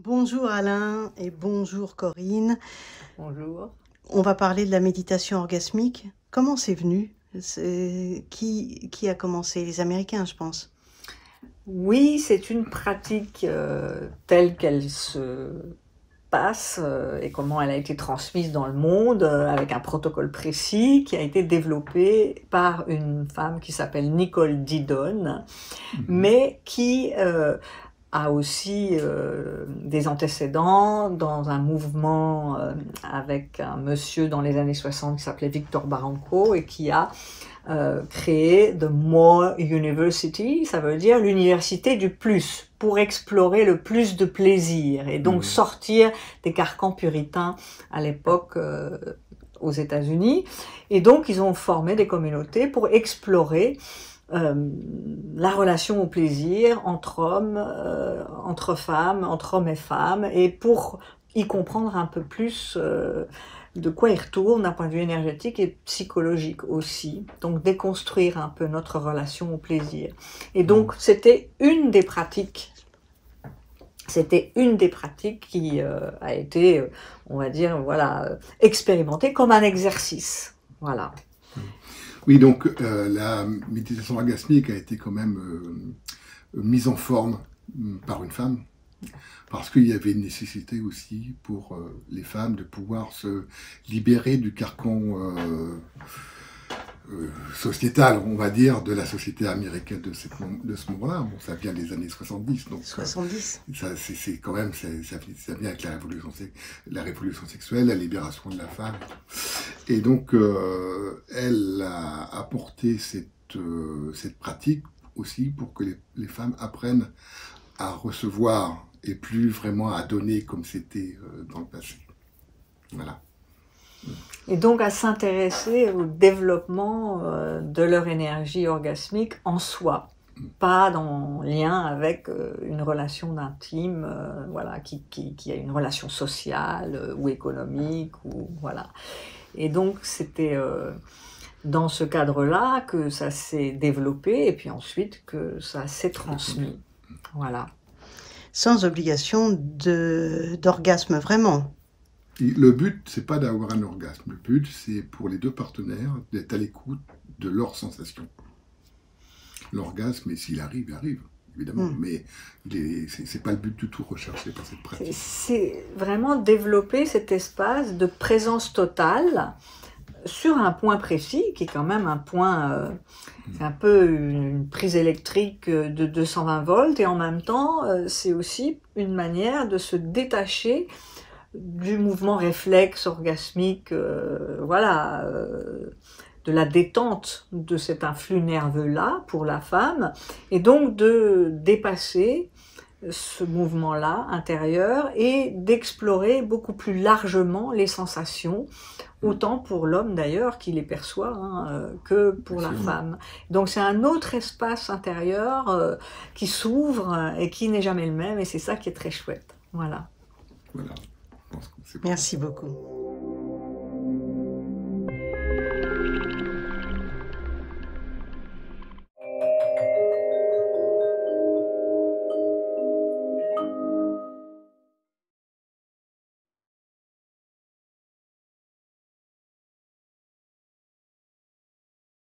Bonjour Alain et bonjour Corinne. Bonjour. On va parler de la méditation orgasmique. Comment c'est venu? Qui a commencé? Les Américains, je pense. Oui, c'est une pratique telle qu'elle se passe et comment elle a été transmise dans le monde avec un protocole précis qui a été développé par une femme qui s'appelle Nicole Didon, mais qui a aussi des antécédents dans un mouvement avec un monsieur dans les années 60 qui s'appelait Victor Baranco et qui a créé The More University, ça veut dire l'université du plus, pour explorer le plus de plaisir et donc sortir des carcans puritains à l'époque aux États-Unis. Et donc ils ont formé des communautés pour explorer la relation au plaisir entre hommes, entre femmes, entre hommes et femmes, et pour y comprendre un peu plus de quoi il retourne d'un point de vue énergétique et psychologique aussi. Donc déconstruire un peu notre relation au plaisir. Et donc c'était une des pratiques. C'était une des pratiques qui a été, on va dire, voilà, expérimentée comme un exercice. Voilà. Oui, donc la méditation orgasmique a été quand même mise en forme par une femme, parce qu'il y avait une nécessité aussi pour les femmes de pouvoir se libérer du carcan sociétal, on va dire, de la société américaine de ce moment-là. Bon, ça vient des années 70, donc 70. c'est quand même, ça vient avec la révolution sexuelle, la libération de la femme. Et donc, elle a apporté cette pratique aussi pour que les femmes apprennent à recevoir et plus vraiment à donner comme c'était dans le passé. Voilà. Et donc à s'intéresser au développement de leur énergie orgasmique en soi, pas en lien avec une relation d'intime, voilà, qui a une relation sociale ou économique, ou voilà. Et donc c'était dans ce cadre-là que ça s'est développé et puis ensuite que ça s'est transmis. Voilà. Sans obligation d'orgasme vraiment. Le but, c'est pas d'avoir un orgasme. Le but, c'est pour les deux partenaires d'être à l'écoute de leurs sensations. L'orgasme, et s'il arrive, il arrive, évidemment. Mais c'est pas le but du tout recherché par cette pratique. C'est vraiment développer cet espace de présence totale sur un point précis, qui est quand même un point, c'est un peu une prise électrique de 220 volts, et en même temps, c'est aussi une manière de se détacher du mouvement réflexe orgasmique, voilà, de la détente de cet influx nerveux-là pour la femme, et donc de dépasser ce mouvement-là intérieur et d'explorer beaucoup plus largement les sensations, autant pour l'homme d'ailleurs qui les perçoit que pour la femme. Donc c'est un autre espace intérieur qui s'ouvre et qui n'est jamais le même, et c'est ça qui est très chouette. Voilà. Voilà. Merci beaucoup.